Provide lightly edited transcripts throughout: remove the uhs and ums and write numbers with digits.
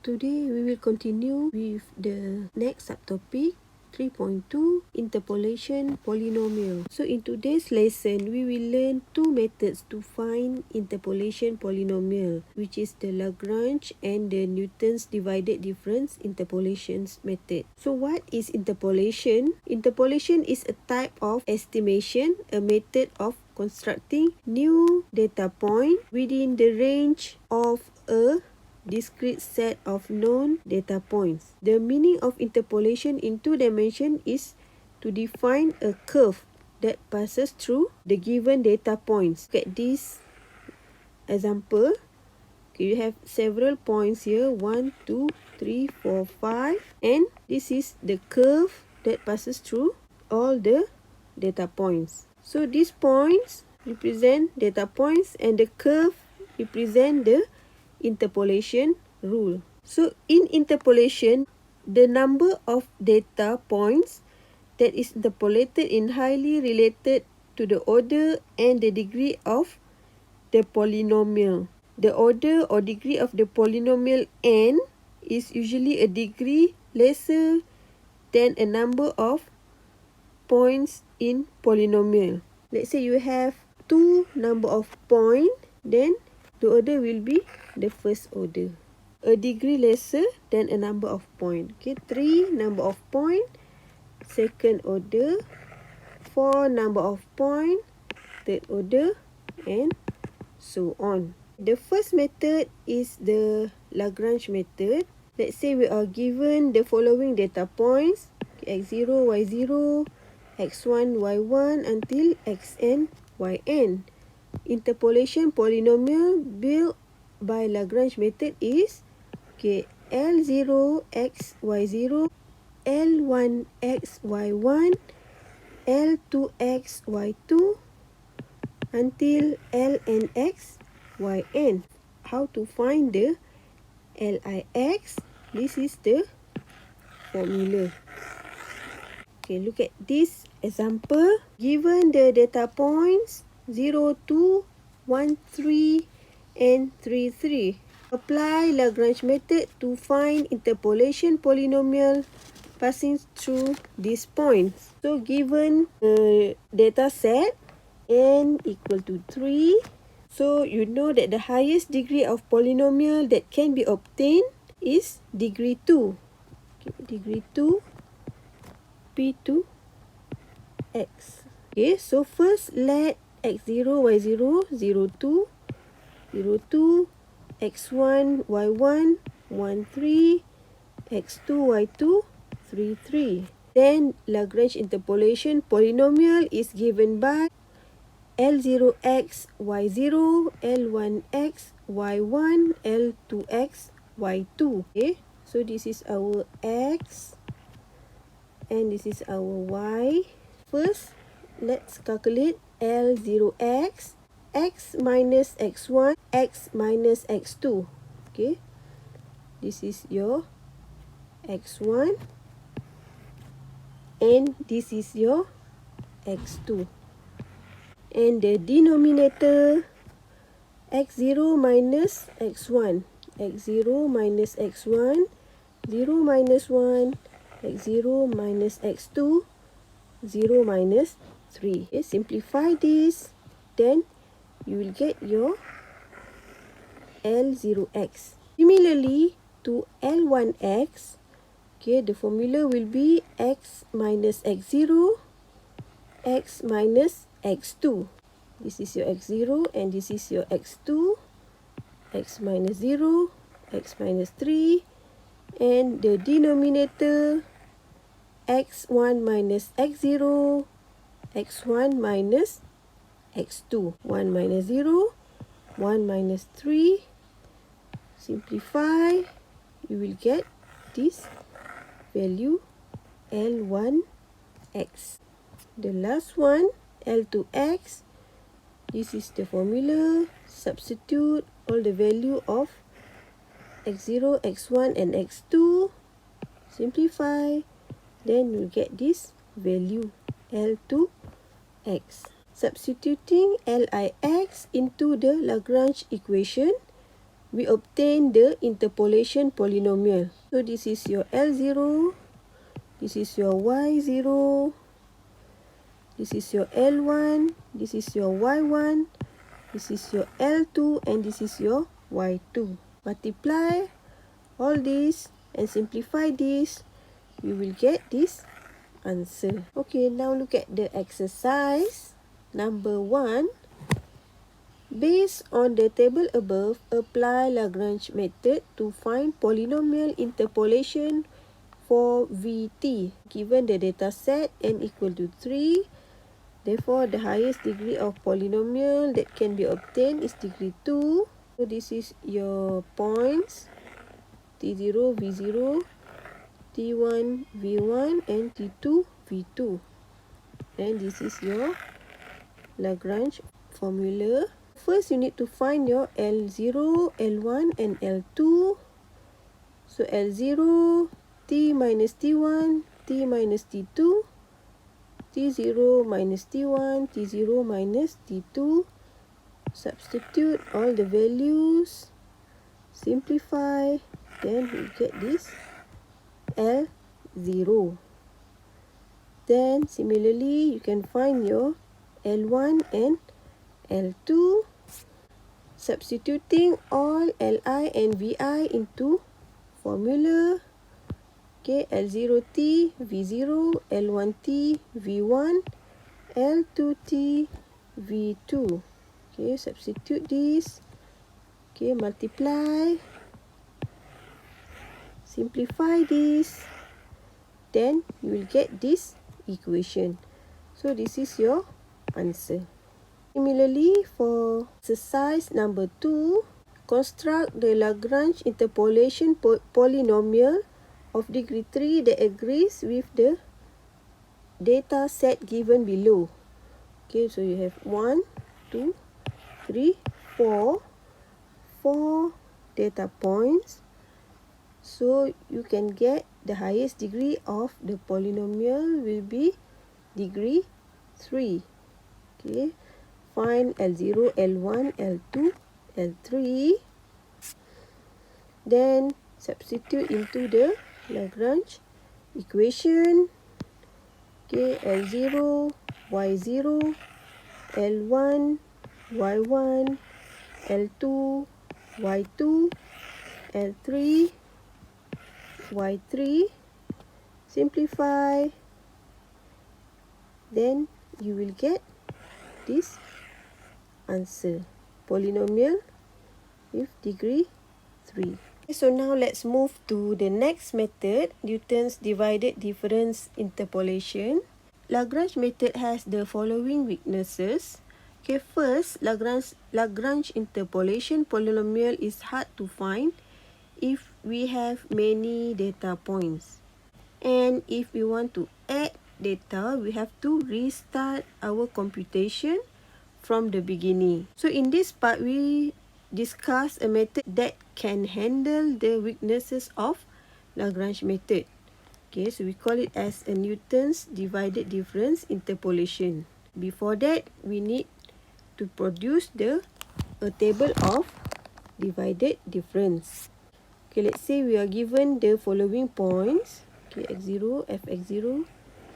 Today we will continue with the next subtopic 3.2 Interpolation Polynomial. So in today's lesson, we will learn two methods to find interpolation polynomial, which is the Lagrange and the Newton's divided difference interpolations method. So what is interpolation? Interpolation is a type of estimation, a method of constructing new data point within the range of a discrete set of known data points. The meaning of interpolation in two dimensions is to define a curve that passes through the given data points. Look at this example. Okay, you have several points here, 1, 2, 3, 4, 5, and this is the curve that passes through all the data points. So these points represent data points and the curve represent the interpolation rule. So in interpolation, the number of data points that is interpolated is highly related to the order and the degree of the polynomial. The order or degree of the polynomial n is usually a degree lesser than a number of points in polynomial. Let's say you have two number of points, then the order will be the first order. A degree lesser than a number of point. Okay, 3 number of point, second order. 4 number of point, third order, and so on. The first method is the Lagrange method. Let's say we are given the following data points, x0, y0, x1, y1 until xn, yn. Interpolation polynomial built by Lagrange method is L0 x y0, L1 x y1, L2 x y2 until Ln x yn. How to find the Lix? This is the formula. Okay, look at this example. Given the data points 0, 2, 1, 3, and 3, 3. Apply Lagrange method to find interpolation polynomial passing through these points. So given the data set n equal to 3, so you know that the highest degree of polynomial that can be obtained is degree 2. Okay, degree 2 p2 x. Okay, so first let x0, y0, 0, 2, 0, 2, x1, y1, 1, 3, x2, y2, 3, 3. Then Lagrange interpolation polynomial is given by L0x, y0, L1x, y1, L2x, y2. Okay, so this is our x and this is our y. First, let's calculate L0x, x minus x1, x minus x2. Okay, this is your x1 and this is your x2. And the denominator x0 minus x1, x0 minus x1, 0 minus 1, x0 minus x2, 0 minus 3. Okay, simplify this, then you will get your L0x. Similarly to L1x, okay, the formula will be x minus x0, x minus x2. This is your x0 and this is your x2, x minus 0, x minus 3, and the denominator x1 minus x0, x1 minus x2. 1 minus 0, 1 minus 3. Simplify, you will get this value L1x. The last one, L2x. This is the formula. Substitute all the value of x0, x1, and x2. Simplify. Then you get this value L2x. Substituting Lix into the Lagrange equation we obtain the interpolation polynomial. So this is your L0, this is your Y0, this is your L1, this is your Y1, this is your L2, and this is your Y2. Multiply all this and simplify this, you will get this answer. Okay, now look at the exercise number 1. Based on the table above, apply Lagrange method to find polynomial interpolation for Vt. Given the data set n equal to 3, therefore the highest degree of polynomial that can be obtained is degree 2. So this is your points T0, V0, T1, V1, and T2, V2. And this is your Lagrange formula. First, you need to find your L0, L1, and L2. So L0, T minus T1, T minus T2, T0 minus T1, T0 minus T2. Substitute all the values, simplify, then we get this L0. Then similarly, you can find your L1 and L2, substituting all Li and Vi into formula. Okay, L0t, V0, L1t, V1, L2t, V2. Okay, substitute this. Okay, multiply, simplify this, then you will get this equation. So this is your answer. Similarly, for exercise number 2, construct the Lagrange interpolation polynomial of degree 3 that agrees with the data set given below. Okay, so you have 1, 2, 3, 4 data points. So you can get the highest degree of the polynomial will be degree 3. Okay. Find L0, L1, L2, L3. Then substitute into the Lagrange equation. Okay, L0, Y0, L1, Y1, L2, Y2, L3, Y3. Simplify. Then you will get this answer, polynomial with degree 3. So now let's move to the next method, Newton's divided difference interpolation. Lagrange method has the following weaknesses. Okay, first, Lagrange interpolation polynomial is hard to find if we have many data points. And if we want to add data, we have to restart our computation from the beginning. So in this part, we discuss a method that can handle the weaknesses of Lagrange method. Okay, so we call it as a Newton's divided difference interpolation. Before that, we need to produce a table of divided difference. Okay, let's say we are given the following points. Okay, x0, fx0,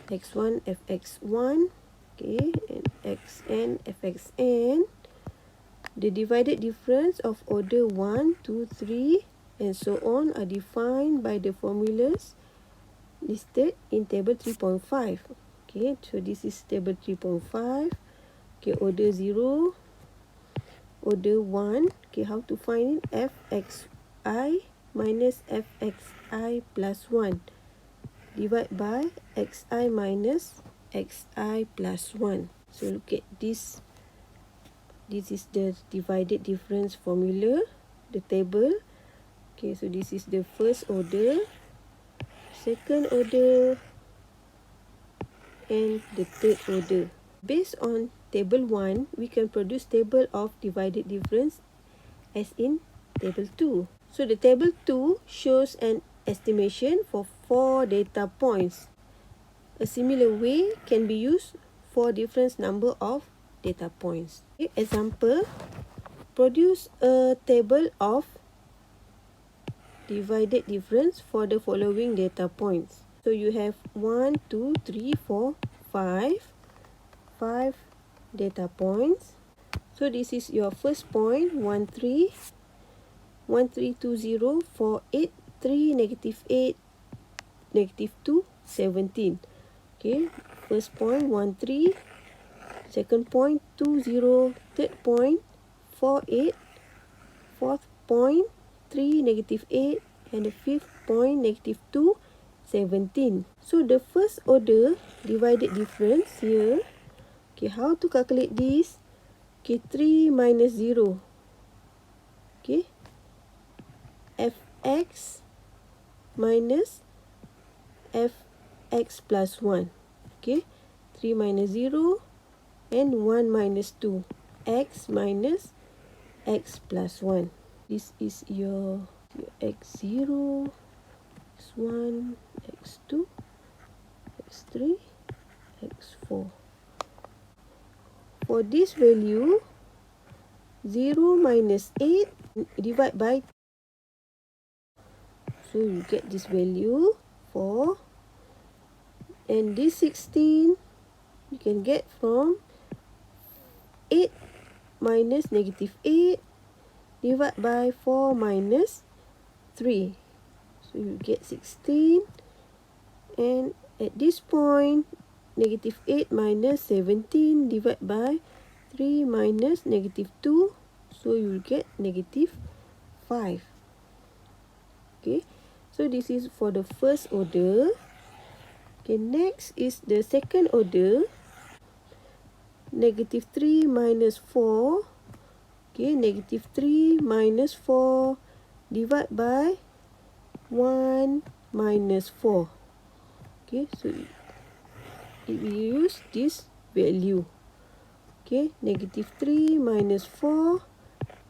x1, fx1. Okay, and xn, fxn. The divided difference of order 1, 2, 3, and so on are defined by the formulas listed in table 3.5. Okay, so this is table 3.5. Okay, order 0, order 1. Okay, how to find it? Fxi minus fxi plus 1. Divide by xi minus xi plus 1. So look at this. This is the divided difference formula, the table. Okay, so this is the first order, second order, and the third order. Based on table 1, we can produce table of divided difference as in table 2. So the table 2 shows an estimation for 4 data points. A similar way can be used for different number of data points. Okay, example, produce a table of divided difference for the following data points. So you have 1, 2, 3, 4, 5 data points. So this is your first point, 1, 3, 1, 3, 2, 0, 4, 8, 3, negative 8, negative 2, 17. Okay, first point, 1, 3, second point, 2, 0, third point, 4, 8, fourth point, 3, negative 8, and the fifth point, negative 2, 17. So the first order divided difference here. Okay, how to calculate this? Okay, 3 minus 0. Okay, fx minus fx plus 1. Okay, 3 minus 0 and 1 minus 2. X minus x plus 1. This is your x0, x1, x2, x3, x4. For this value, 0 minus 8 divide by, so you get this value 4, and this 16 you can get from 8 minus negative 8 divide by 4 minus 3. So you get 16, and at this point, negative 8 minus 17 divide by 3 minus negative 2. So you will get negative 5. Okay, so this is for the first order. Okay, next is the second order. Negative 3 minus 4. Okay, negative 3 minus 4 divide by 1 minus 4. Okay, so we use this value. Okay, negative 3 minus 4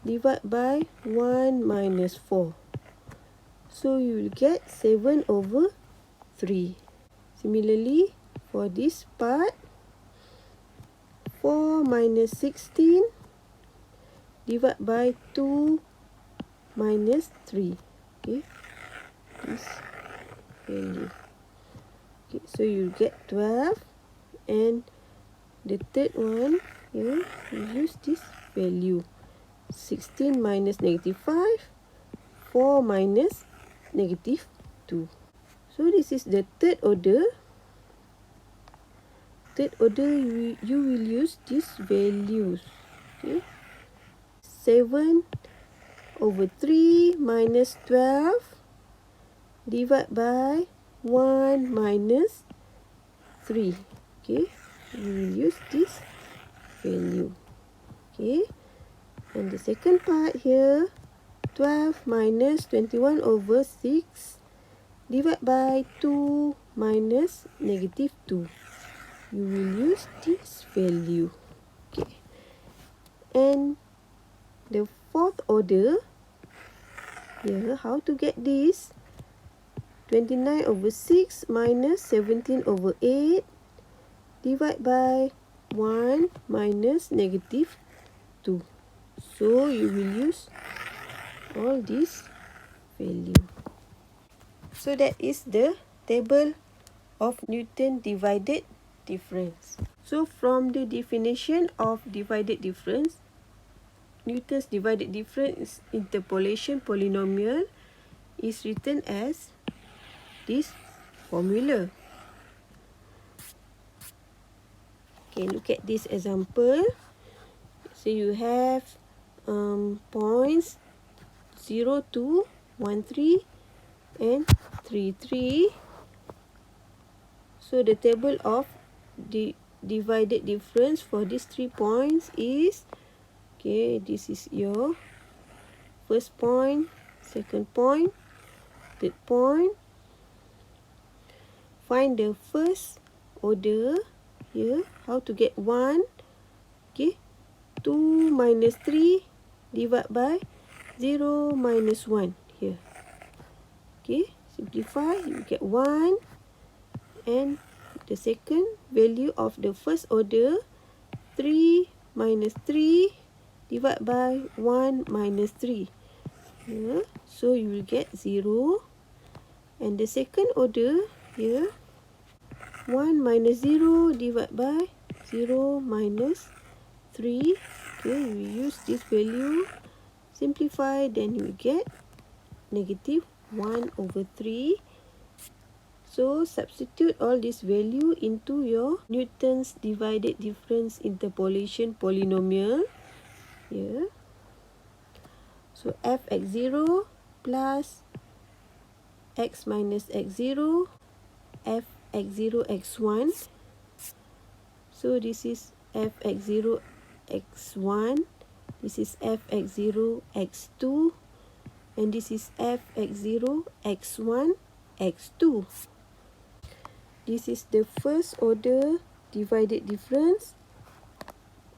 divide by 1 minus 4. So you will get 7 over 3. Similarly, for this part, 4 minus 16 divide by 2 minus 3. Okay, this value. Okay, so you get 12, and the third one here, you use this value. 16 minus negative 5, 4 minus negative 2. So this is the third order. Third order, you will use these values. Okay, 7 over 3 minus 12 divide by 1 minus 3. Okay, we will use this value. Okay, and the second part here, 12 minus 21 over 6 divide by 2 minus negative 2. You will use this value. Okay, and the fourth order here, how to get this? 29 over 6 minus 17 over 8 divide by 1 minus negative 2. So you will use all this value. So that is the table of Newton divided difference. So from the definition of divided difference, Newton's divided difference interpolation polynomial is written as this formula. Okay, look at this example. So you have points 0, 2, 1, 3 and 3, 3. So the table of the divided difference for these 3 points is, okay, this is your first point, second point, third point. Find the first order here. How to get 1? Okay, 2 minus 3 divide by 0 minus 1 here. Okay, simplify, you get 1. And the second value of the first order, 3 minus 3 divide by 1 minus 3. Here, So you will get 0. And the second order here, 1 minus 0 divided by 0 minus 3. Okay, we use this value, simplify, then you get negative 1 over 3. So substitute all this value into your Newton's divided difference interpolation polynomial here. So f(x0) plus x minus x0, f(x0) x1. So this is f(x0) x1, this is f(x0) x2, and this is f(x0) x1 x2. This is the first order divided difference,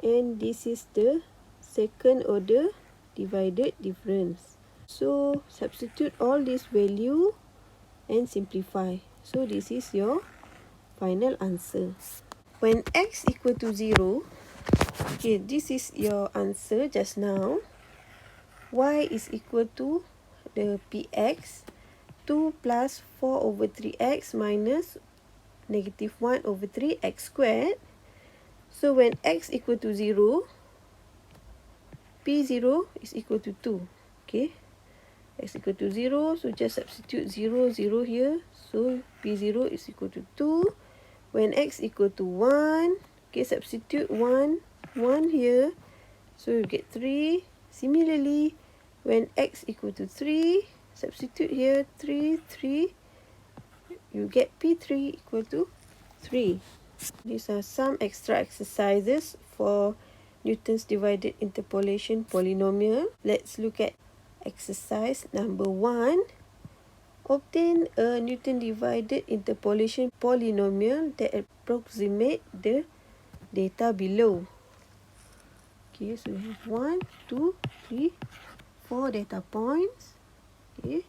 and this is the second order divided difference. So substitute all this value and simplify. So this is your final answer. When x equal to 0, okay, this is your answer just now. Y is equal to the px, 2 plus 4 over 3x minus negative 1 over 3 x squared. So when x equal to 0, p0 is equal to 2. Okay, x equal to 0, so just substitute 0, 0 here. So p0 is equal to 2. When x equal to 1, okay, substitute 1, 1 here. So you get 3. Similarly, when x equal to 3, substitute here 3, 3. You get p3 equal to 3. These are some extra exercises for Newton's divided interpolation polynomial. Let's look at exercise number 1. Obtain a Newton divided interpolation polynomial that approximate the data below. Okay, so we have 1, 2, 3, 4 data points. Okay,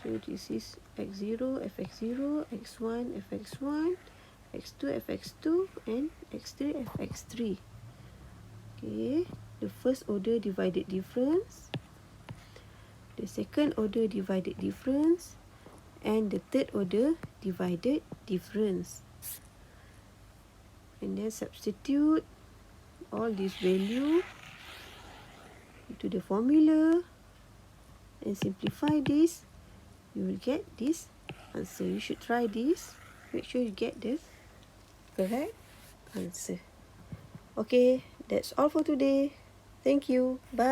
so this is x0, fx0, x1, fx1, x2, fx2, and x3, fx3. Okay, the first order divided difference, the second order divided difference, and the third order divided difference. And then substitute all this value into the formula and simplify this. You will get this answer. You should try this. Make sure you get the correct answer. Okay, that's all for today. Thank you. Bye.